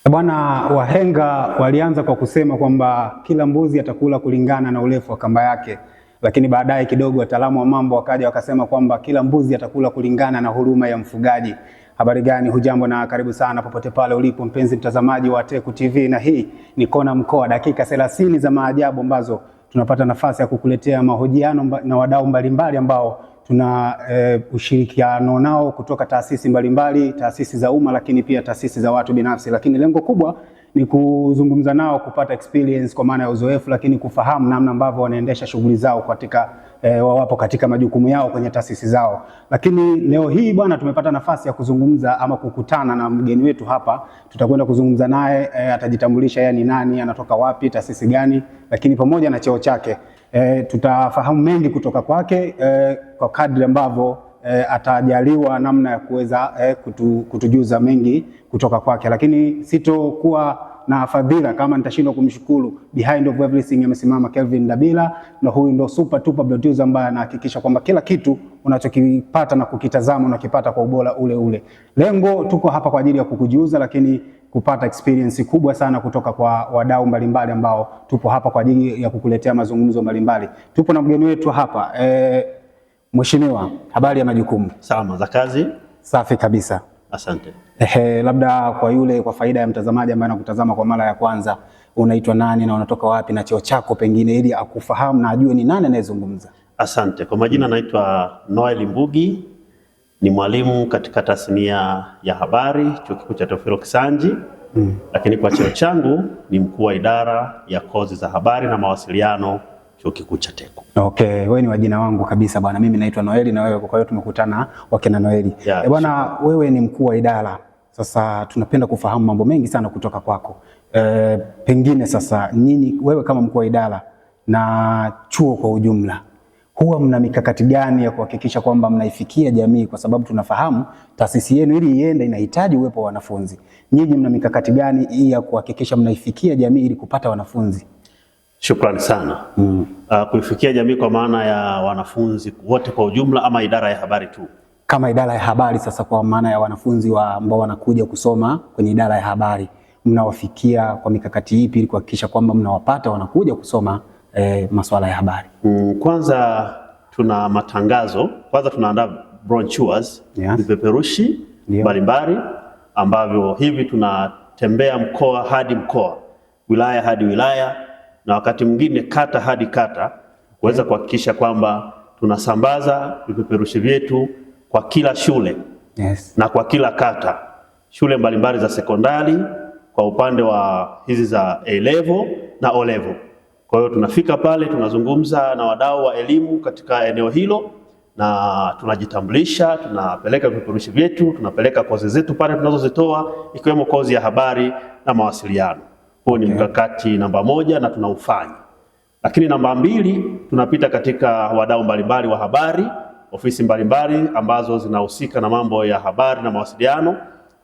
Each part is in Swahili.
Bwana, wahenga walianza kwa kusema kwamba kila mbuzi atakula kulingana na urefu wa kamba yake, lakini baadaye kidogo wataalamu wa mambo wakaja wakasema kwamba kila mbuzi atakula kulingana na huruma ya mfugaji. Habari gani? Hujambo na karibu sana popote pale ulipo mpenzi mtazamaji wa Teku TV, na hii ni Kona Mkoa, dakika 30 za maajabu ambazo tunapata nafasi ya kukuletea mahojiano na wadau mbalimbali ambao tuna ushirikiano nao kutoka taasisi mbalimbali, taasisi za umma, lakini pia taasisi za watu binafsi. Lakini lengo kubwa ni kuzungumza nao, kupata experience kwa maana ya uzoefu, lakini kufahamu namna ambavyo wanaendesha shughuli zao katika wawapo katika majukumu yao kwenye taasisi zao. Lakini leo hii bwana, tumepata nafasi ya kuzungumza ama kukutana na mgeni wetu hapa. Tutakwenda kuzungumza naye, atajitambulisha yeye ni nani, anatoka wapi, taasisi gani, lakini pamoja na cheo chake. Tutafahamu mengi kutoka kwake kwa kadri ambavyo atajaliwa namna ya kuweza kutujuza mengi kutoka kwake, lakini sitokuwa na fadhila kama nitashindwa kumshukuru. Behind of everything amesimama Kelvin Dabila, na huyu ndo super producer ambaye anahakikisha kwamba kila kitu unachokipata na kukitazama unakipata kwa ubora ule ule. Lengo, tuko hapa kwa ajili ya kukujuza, lakini kupata experience kubwa sana kutoka kwa wadau mbalimbali ambao tupo hapa kwa ajili ya kukuletea mazungumzo mbalimbali. Tupo na mgeni wetu hapa Mheshimiwa, habari ya majukumu? Salama za kazi? Safi kabisa. Asante. Labda kwa faida ya mtazamaji ambaye anakutazama kwa mara ya kwanza, unaitwa nani na unatoka wapi na cheo chako pengine, ili akufahamu na ajue ni nani anayezungumza? Asante. Kwa majina naitwa Noel Mbugi, ni mwalimu katika tasnia ya habari Chuo Kikuu cha Teofilo Kisanji. Lakini kwa cheo changu ni mkuu wa idara ya kozi za habari na mawasiliano Chuo Kikuu cha Teku. Okay, wewe ni wajina wangu kabisa bwana. Mimi naitwa Noeli na wewe, kwa hiyo tumekutana wakina Noeli. Bwana, wewe ni mkuu wa idara. Sasa tunapenda kufahamu mambo mengi sana kutoka kwako. Pengine sasa wewe kama mkuu wa idara na chuo kwa ujumla, huwa mna mikakati gani ya kuhakikisha kwamba mnaifikia jamii? Kwa sababu tunafahamu taasisi yenu ili iende inahitaji uwepo wa wanafunzi. Nyinyi mna mikakati gani ya kuhakikisha mnaifikia jamii ili kupata wanafunzi? Shukrani sana. Kuifikia jamii kwa maana ya wanafunzi wote kwa ujumla ama idara ya habari tu? Kama idara ya habari sasa, kwa maana ya wanafunzi ambao wanakuja kusoma kwenye idara ya habari, mnawafikia kwa mikakati ipi ili kuhakikisha kwamba mnawapata wanakuja kusoma masuala ya habari? Kwanza tuna matangazo, kwanza tunaandaa brochures, vipeperushi mbalimbali ambavyo hivi tunatembea mkoa hadi mkoa, wilaya hadi wilaya, na wakati mwingine kata hadi kata, kuweza kuhakikisha kwamba tunasambaza vipeperushi vyetu kwa kila shule na kwa kila kata, shule mbalimbali za sekondari kwa upande wa hizi za A-level na O-level. Kwa hiyo tunafika pale, tunazungumza na wadau wa elimu katika eneo hilo, na tunajitambulisha, tunapeleka vipeperushi vyetu, tunapeleka kozi zetu pale tunazozitoa, ikiwemo kozi ya habari na mawasiliano. Huo ni mkakati namba 1 na tunaufanya. Lakini namba 2, tunapita katika wadau mbalimbali wa habari, ofisi mbalimbali ambazo zinahusika na mambo ya habari na mawasiliano.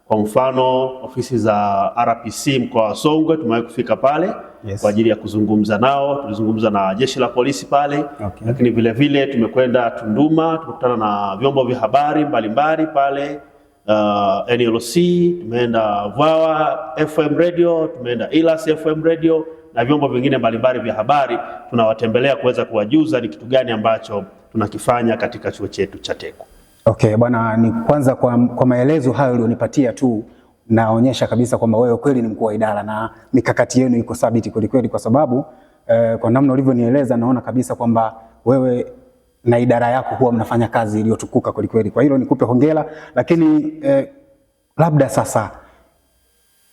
Kwa mfano, ofisi za RPC mkoa wa Songwe tumewahi kufika pale kwa ajili ya kuzungumza nao. Tulizungumza na jeshi la polisi pale. Lakini vile vile tumekwenda Tunduma, tumekutana na vyombo vya habari mbalimbali pale, NLC, tumeenda Vwawa FM Radio, tumeenda Ilas FM Radio na vyombo vingine mbalimbali vya habari. Tunawatembelea kuweza kuwajuza ni kitu gani ambacho tunakifanya katika chuo chetu cha Teku. Okay, bwana, ni kwanza kwa maelezo hayo ulionipatia tu, naonyesha kabisa kwamba wewe kweli ni mkuu wa idara na mikakati yenu iko thabiti kweli, kwa sababu kwa namna ulivyonieleza naona kabisa kwamba wewe na idara yako huwa mnafanya kazi iliyotukuka kweli. Kwa hilo nikupe hongera. Lakini labda sasa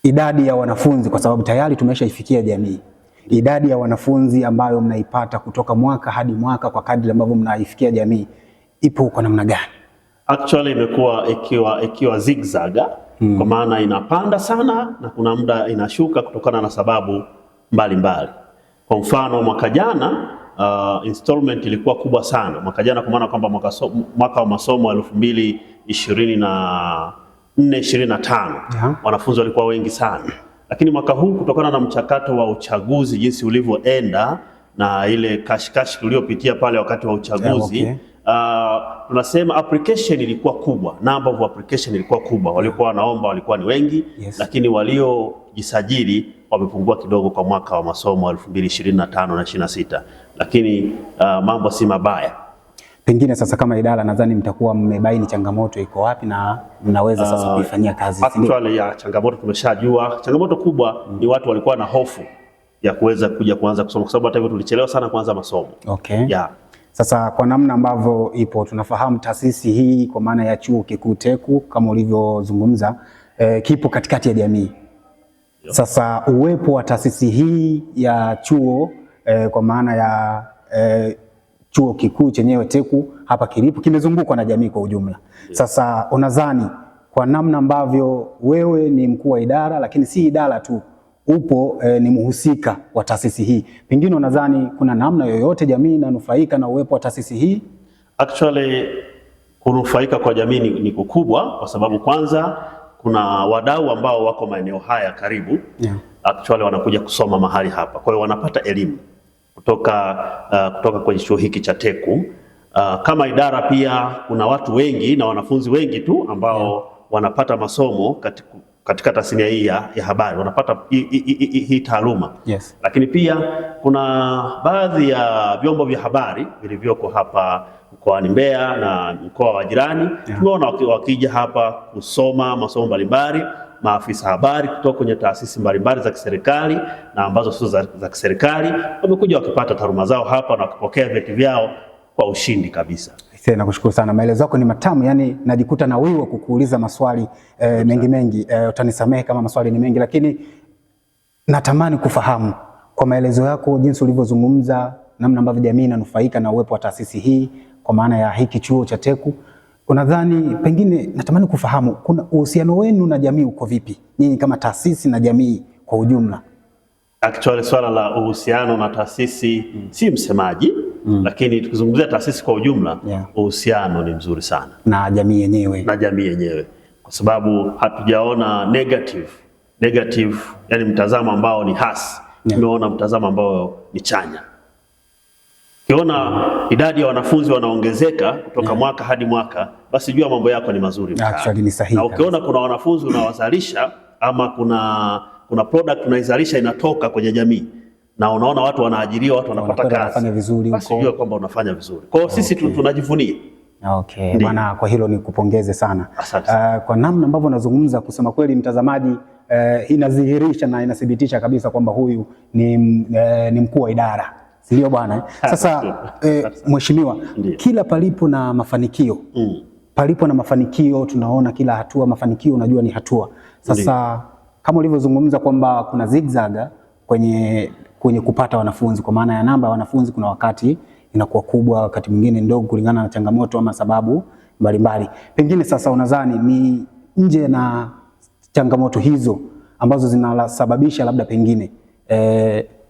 idadi ya wanafunzi, kwa sababu tayari tumeshaifikia jamii, idadi ya wanafunzi ambayo mnaipata kutoka mwaka hadi mwaka kwa kadri ambavyo mnaifikia jamii ipo kwa namna gani? Actually imekuwa ikiwa zigzag, kwa maana inapanda sana na kuna muda inashuka kutokana na sababu mbalimbali. Kwa mfano mwaka jana installment ilikuwa kubwa sana mwaka jana, kwa maana kwamba mwaka wa masomo 2024-2025 wanafunzi walikuwa wengi sana. Lakini mwaka huu kutokana na mchakato wa uchaguzi jinsi ulivyoenda na ile kashikashi tuliopitia pale wakati wa uchaguzi, tunasema application ilikuwa kubwa, number of application ilikuwa kubwa, waliokuwa wanaomba walikuwa ni wengi, lakini waliojisajili wamepungua kidogo kwa mwaka wa masomo 2025 na 26, lakini mambo si mabaya. Pengine sasa kama idara nadhani mtakuwa mmebaini changamoto iko wapi na mnaweza sasa kuifanyia kazi. Actually changamoto tumeshajua. Changamoto kubwa ni watu walikuwa na hofu ya kuweza kuanza kusoma kwa sababu hata hivyo tulichelewa sana kuanza masomo. Sasa kwa namna ambavyo ipo tunafahamu taasisi hii kwa maana ya Chuo Kikuu TECU kama ulivyozungumza kipo katikati ya jamii. Sasa uwepo wa taasisi hii ya chuo kwa maana ya Chuo Kikuu chenyewe TECU hapa kilipo kimezungukwa na jamii kwa ujumla. Sasa unadhani kwa namna ambavyo wewe ni mkuu wa idara lakini si idara tu upo ni mhusika wa taasisi hii, pengine unadhani kuna namna yoyote jamii inanufaika na uwepo wa taasisi hii? Actually kunufaika kwa jamii ni kukubwa kwa sababu kwanza kuna wadau ambao wako maeneo haya karibu. Actually wanakuja kusoma mahali hapa, kwa hiyo wanapata elimu kutoka kwenye chuo hiki cha TECU. Kama idara pia kuna watu wengi na wanafunzi wengi tu ambao wanapata masomo katika tasnia hii ya habari, wanapata hii taaluma. Lakini pia kuna baadhi ya vyombo vya habari vilivyoko hapa mkoani Mbeya na mkoa wa jirani. Tumeona wakija hapa kusoma masomo mbalimbali, maafisa habari kutoka kwenye taasisi mbalimbali za kiserikali na ambazo sio za kiserikali wamekuja wakipata taaluma zao hapa na wakipokea vyeti vyao kwa ushindi kabisa. Nakushukuru sana, maelezo yako ni matamu, yani najikuta na wewe kukuuliza maswali mengi. Utanisamehe kama maswali ni mengi, lakini natamani kufahamu kwa maelezo yako jinsi ulivyozungumza namna ambavyo jamii inanufaika na uwepo wa taasisi hii kwa maana ya hiki chuo cha TECU. Unadhani pengine natamani kufahamu kuna uhusiano wenu na jamii uko vipi? Nyinyi kama taasisi na jamii kwa ujumla. Actually swala la uhusiano na taasisi si msemaji, lakini tukizungumzia taasisi kwa ujumla uhusiano ni mzuri sana na jamii yenyewe. Kwa sababu hatujaona negative yani mtazamo ambao ni hasi. Tumeona mtazamo ambao ni chanya. Ukiona idadi ya wanafunzi wanaongezeka kutoka mwaka hadi mwaka, basi jua mambo yako ni mazuri. Actually ni sahihi. Na ukiona kuna wanafunzi unawazalisha ama kuna product unaizalisha inatoka kwenye jamii na unaona watu wanaajiriwa, watu wanapata kazi, basi jua kwamba unafanya vizuri. Kwa hiyo sisi tunajivunia. Bwana, kwa hilo ni kupongeze sana. Kwa namna ambavyo nazungumza, kusema kweli mtazamaji, inadhihirisha na inathibitisha kabisa kwamba huyu ni mkuu wa idara. Sio bwana? Sasa mheshimiwa, kila palipo na mafanikio tunaona kila hatua mafanikio, unajua ni hatua. Sasa kama ulivyozungumza kwamba kuna zigzag kwenye kupata wanafunzi kwa maana ya namba ya wanafunzi, kuna wakati inakuwa kubwa, wakati mwingine ndogo kulingana na changamoto ama sababu mbalimbali. Pengine sasa unadhani ni nje na changamoto hizo ambazo zinasababisha labda pengine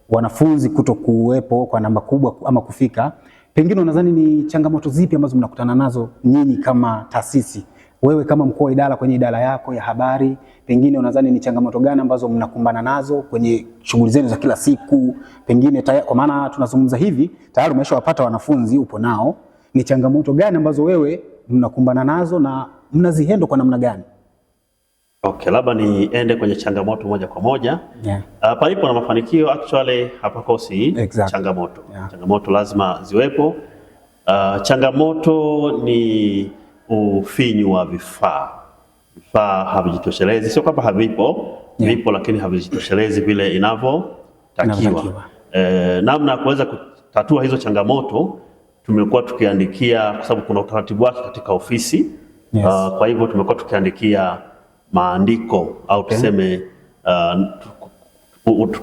wanafunzi kutokuwepo kwa namba kubwa ama kufika, pengine unadhani ni changamoto zipi ambazo mnakutana nazo nyinyi kama taasisi? Wewe kama mkuu wa idara kwenye idara yako ya habari, pengine unadhani ni changamoto gani ambazo mnakumbana nazo kwenye shughuli zenu za kila siku? Pengine kwa maana tunazungumza hivi tayari umeshawapata wanafunzi, upo nao, ni changamoto gani ambazo wewe mnakumbana nazo na mnazihendo kwa namna gani? Okay, labda niende kwenye changamoto moja kwa moja. Palipo na mafanikio actually hapakosi changamoto. Changamoto lazima ziwepo. Changamoto ni ufinyu wa vifaa. Vifaa havijitoshelezi, sio kwamba havipo, vipo lakini havijitoshelezi vile inavyotakiwa. Namna ya kuweza kutatua hizo changamoto tumekuwa tukiandikia, kwa sababu kuna utaratibu wake katika ofisi. Kwa hivyo tumekuwa tukiandikia maandiko au tuseme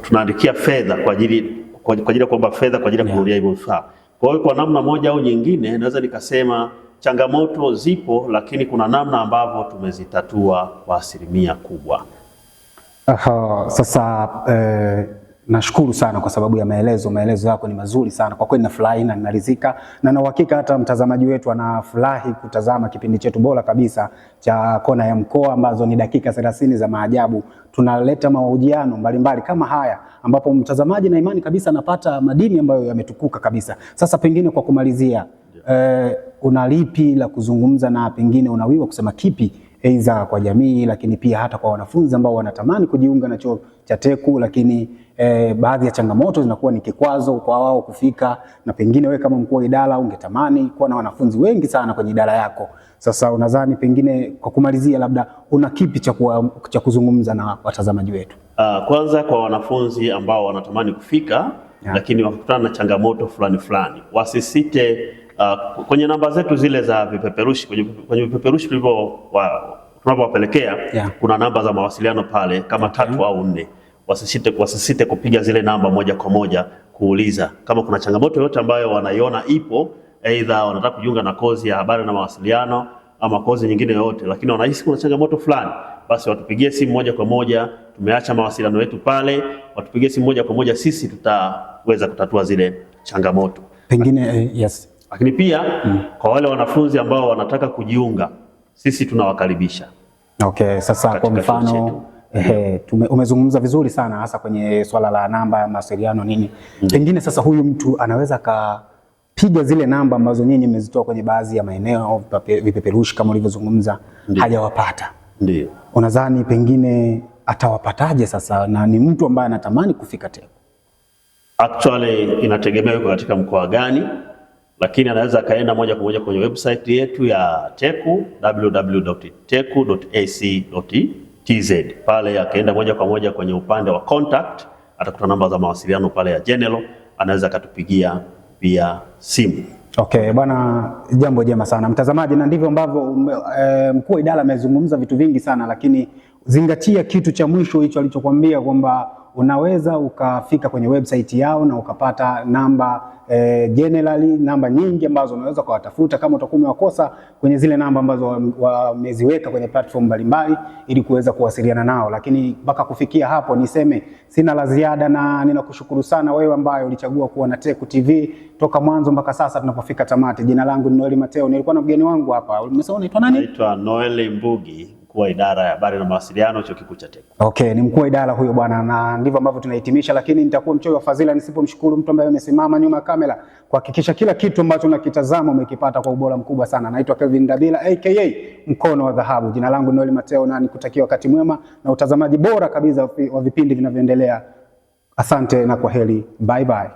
tunaandikia fedha kwa ajili ya kuomba fedha kwa ajili ya kununulia hivyo vifaa. Kwa hiyo kwa namna moja au nyingine naweza nikasema changamoto zipo, lakini kuna namna ambavyo tumezitatua kwa asilimia kubwa. Sasa nashukuru sana kwa sababu ya maelezo yako ni mazuri sana kwa kweli, nafurahi na ninaridhika na na uhakika hata mtazamaji wetu anafurahi kutazama kipindi chetu bora kabisa cha Kona ya Mkoa, ambazo ni dakika 30 za maajabu. Tunaleta mahojiano mbalimbali kama haya ambapo mtazamaji na imani kabisa anapata madini ambayo yametukuka kabisa. Sasa pengine kwa kumalizia, una lipi la kuzungumza na pengine unawiwa kusema kipi aidha kwa jamii, lakini pia hata kwa wanafunzi ambao wanatamani kujiunga na chuo cha TECU, lakini baadhi ya changamoto zinakuwa ni kikwazo kwa wao kufika, na pengine wewe kama mkuu wa idara ungetamani kuwa na wanafunzi wengi sana kwenye idara yako. Sasa unadhani pengine kwa kumalizia, labda una kipi cha kuzungumza na watazamaji wetu? Kwanza kwa wanafunzi ambao wanatamani kufika lakini wakutana na changamoto fulani, wasisite kwenye namba zetu zile za vipeperushi, kwenye vipeperushi tunapowapelekea kuna namba za mawasiliano pale kama 3 au 4. Wasisite kupiga zile namba moja kwa moja kuuliza kama kuna changamoto yote ambayo wanaiona ipo, aidha wanataka kujiunga na kozi ya habari na mawasiliano ama kozi nyingine yote, lakini wanahisi kuna changamoto fulani, basi watupigie simu moja kwa moja. Tumeacha mawasiliano yetu pale, watupigie simu moja kwa moja, sisi tutaweza kutatua zile changamoto. Pengine yes. Lakini pia kwa wale wanafunzi ambao wanataka kujiunga, sisi tunawakaribisha. Okay, sasa kwa mfano umezungumza vizuri sana hasa kwenye swala la namba ya mawasiliano nini. Pengine sasa huyu mtu anaweza kapiga zile namba ambazo nyinyi mmezitoa kwenye baadhi ya maeneo au vipeperushi kama ulivyozungumza, hajawapata. Ndio. Unadhani pengine atawapataje sasa, na ni mtu ambaye anatamani kufika TECU? Actually inategemea yuko katika mkoa gani, lakini anaweza kaenda moja kwa moja kwenye website yetu ya TECU www.tecu.ac.tz. Pale akaenda moja kwa moja kwenye upande wa contact, atakuta namba za mawasiliano pale ya general, anaweza katupigia via simu. Okay, bwana, jambo jema sana mtazamaji, na ndivyo ambavyo mkuu wa idara amezungumza vitu vingi sana, lakini zingatia kitu cha mwisho hicho alichokuambia kwamba unaweza ukafika kwenye website yao na ukapata namba generally, namba nyingi ambazo unaweza kuwatafuta kama utakuwa umewakosa kwenye zile namba ambazo wameziweka kwenye platform mbalimbali ili kuweza kuwasiliana nao. Lakini mpaka kufikia hapo niseme sina la ziada, na ninakushukuru sana wewe ambaye ulichagua kuwa na TECU TV toka mwanzo mpaka sasa tunapofika tamati. Jina langu ni Noel Mateo, nilikuwa na mgeni wangu hapa. Umesema unaitwa nani? Naitwa Noel Mbugi, mkuu wa idara ya habari na mawasiliano chuo kikuu cha TECU. Okay, ni mkuu wa idara huyo bwana, na ndivyo ambavyo tunahitimisha, lakini nitakuwa mchoyo wa fadhila nisipomshukuru mtu ambaye amesimama nyuma ya kamera kuhakikisha kila kitu ambacho unakitazama umekipata kwa ubora mkubwa sana. Naitwa Kelvin Dabila aka Mkono wa Dhahabu. Jina langu ni Noel Mateo, na nikutakia wakati mwema na utazamaji bora kabisa wa vipindi vinavyoendelea. Asante na kwaheri. Bye bye.